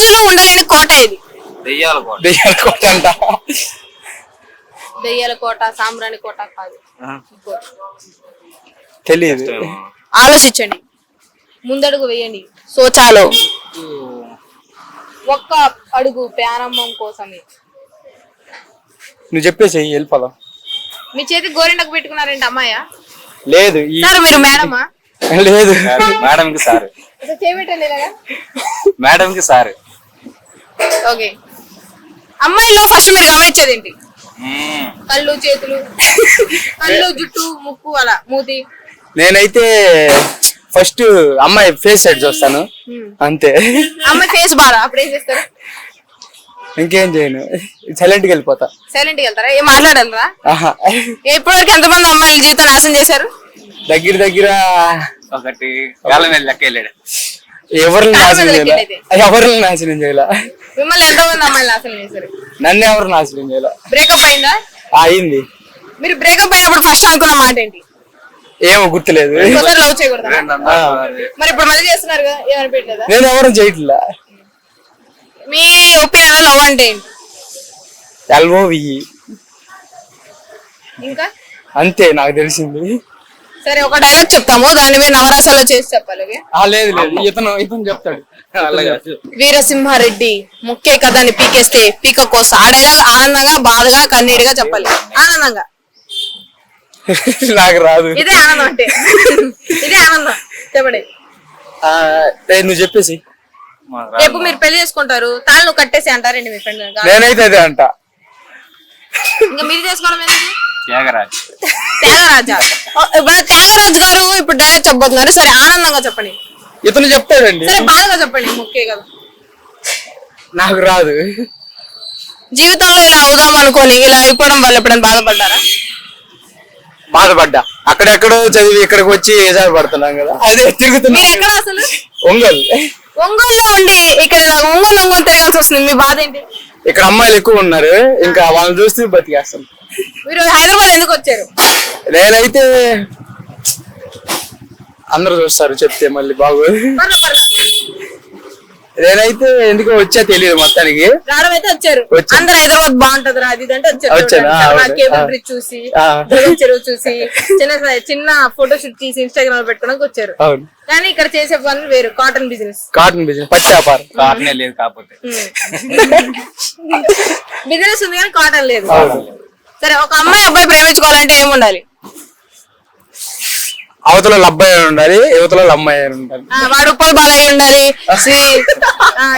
రోజులు ఉండలేని కోట ఇది. దెయ్యాల కోట. దెయ్యాల కోట అంట. దెయ్యాల కోట, సాంబ్రాణి కోట కాదు. తెలియదు. ఆలోచించండి, ముందడుగు వేయండి. సోచాలో ఒక్క అడుగు ప్రారంభం కోసమే. నువ్వు చెప్పేసి వెళ్ళిపోదాం. మీ చేతి గోరింటకు పెట్టుకున్నారండి అమ్మాయా? లేదు. సార్ మీరు మేడమా? లేదు. మేడం కి సార్. చేయబెట్టండి ఇలాగా. మేడం కి సార్. ఓకే, అమ్మాయిలో ఫస్ట్ మీరు గమనించేది ఏంటి? కళ్ళు, చేతులు, కళ్ళు, జుట్టు, ముక్కు, అలా మూతి. నేనైతే ఫస్ట్ అమ్మాయి ఫేస్ సైడ్ చూస్తాను అంతే. అమ్మాయి ఫేస్ బాగా, అప్పుడు ఏం చేస్తారు? ఇంకేం చేయను, సైలెంట్ గా వెళ్ళిపోతా. సైలెంట్ గా వెళ్తారా? ఏం మాట్లాడరా? ఆహా. ఇప్పటివరకు ఎంతమంది అమ్మాయిల జీవితం నాశనం చేశారు? దగ్గర ఒకటి వేల మీద లెక్క వెళ్ళాడు. ఎవరిని నాశనం చేయాల. మిమ్మల్ని ఎంతమంది అమ్మాయిలు నాశనం చేశారు? నన్ను ఎవరు నాశనం చేయాల. బ్రేకప్ అయిందా? అయింది. మీరు బ్రేకప్ అయినప్పుడు ఫస్ట్ అనుకున్న మాట ఏంటి? ఏమో గుర్తులేదు. లవ్ చేయకూడదు. మరి ఇప్పుడు మళ్ళీ చేస్తున్నారు కదా, ఏమనిపించలేదా? నేను ఎవరు చేయట్లా. మీ ఒపీనియన్ లవ్ అంటే ఏంటి? LOVE ఇంకా అంతే నాకు తెలిసింది. సరే, ఒక డైలాగ్ చెప్తాము, దాన్ని మీరు నవరసాల్లో చేసి చెప్పాలి. లేదు ఇతను చెప్తాడు. వీరసింహారెడ్డి ముఖ్య కథని పీకేస్తే పీక కోస్తా. ఆ డైలాగ్ ఆనందంగా, బాధగా, కన్నీరుగా చెప్పాలి. ఆనందంగా. నాకు రాదు. ఇదే ఆనందం అంటే. ఇదే ఆనందం. చెప్పండి. నువ్వు చెప్పేసి. రేపు మీరు పెళ్లి చేసుకుంటారు, తాళ్ళు నువ్వు కట్టేసి అంటారండి మీ ఫ్రెండ్. నేనైతే అదే అంట. ఇంకా మీరు చేసుకోవడం ఎందుకు? త్యాగరాజ్. త్యాగరాజా? ఇప్పుడు త్యాగరాజ్ గారు ఇప్పుడు డైరెక్ట్ చెప్పబోతున్నారు. సరే, ఆనందంగా చెప్పండి. ఇతను చెప్తాడండి. సరే, బాధగా చెప్పండి. ముఖ్య కదా. నాకు రాదు. జీవితంలో ఇలా అవుదాం అనుకోని ఇలా అయిపోవడం వల్ల ఎప్పుడైనా బాధపడ్డారా? బాధపడ్డా. అక్కడెక్కడో చదివి ఇక్కడికి వచ్చి ఏజారు పడుతున్నాం కదా, అదే తిరుగుతున్నా. మీరు ఎక్కడ అసలు? ఒంగోలు ఉండి ఇక్కడ ఒంగోలు తిరగాల్సి వస్తుంది. మీ బాధ ఏంటి? ఇక్కడ అమ్మాయిలు ఎక్కువ ఉన్నారు, ఇంకా వాళ్ళని చూస్తూ బతికేస్తాం. మీరు హైదరాబాద్ ఎందుకు వచ్చారు? నేనైతే అందరూ చూస్తారు చెప్తే మళ్ళీ బాగోదు. నేనైతే ఎందుకో వచ్చా తెలియదు మొత్తానికి. రావడం వచ్చారు. అందరు హైదరాబాద్ బాగుంటది అది అంటే వచ్చారు. కేబుల్ బ్రిడ్జ్ చూసి, చెరువు చూసి, చిన్న ఫోటో షూట్ తీసి ఇన్స్టాగ్రామ్ లో పెట్టుకోవడానికి వచ్చారు. కానీ ఇక్కడ చేసే పనులు వేరు. కాటన్ బిజినెస్ పచ్చి వ్యాపారం. కాటనే లేదు, కాకపోతే బిజినెస్ ఉంది కానీ కాటన్ లేదు. సరే, ఒక అమ్మాయి అబ్బాయి ప్రేమించుకోవాలంటే ఏముండాలి? అవతల అబ్బాయి ఉండాలి, యువతలో అమ్మాయి ఉండాలి. వాడు ఉప్పల్ బాలయ్య ఉండాలి,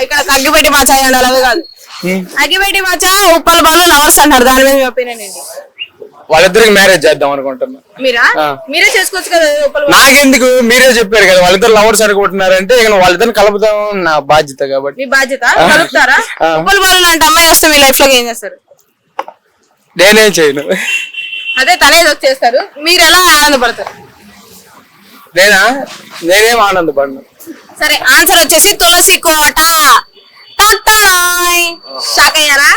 ఇక్కడ అగ్గిపెట్టి మాచా ఉండాలి. అవి కాదు, అగ్గిపెట్టి మాచా ఉప్పల్ బాలు లవర్స్ అంటారు. దాని మీద మీ ఒపీనియన్ ఏంటి? వాళ్ళిద్దరికి మ్యారేజ్ చేద్దాం అనుకుంటున్నా. మీరే చేసుకోవచ్చు కదా. నాకెందుకు, మీరే చెప్పారు కదా వాళ్ళిద్దరు లవర్స్ అనుకుంటున్నారంటే ఇక వాళ్ళిద్దరిని కలుపుదాం నా బాధ్యత కాబట్టి. మీ బాధ్యత కలుపుతారా? ఉప్పల్ బాలు లాంటి అమ్మాయి వస్తే మీ లైఫ్ లో ఏం చేస్తారు? నేనేం చేయను. అదే తనే చేస్తారు. మీరు ఎలా ఆనందపడతారు? నేనేం ఆనందపడను. సరే, ఆన్సర్ వచ్చేసి తులసి కోట. షాక్ అయ్యారా?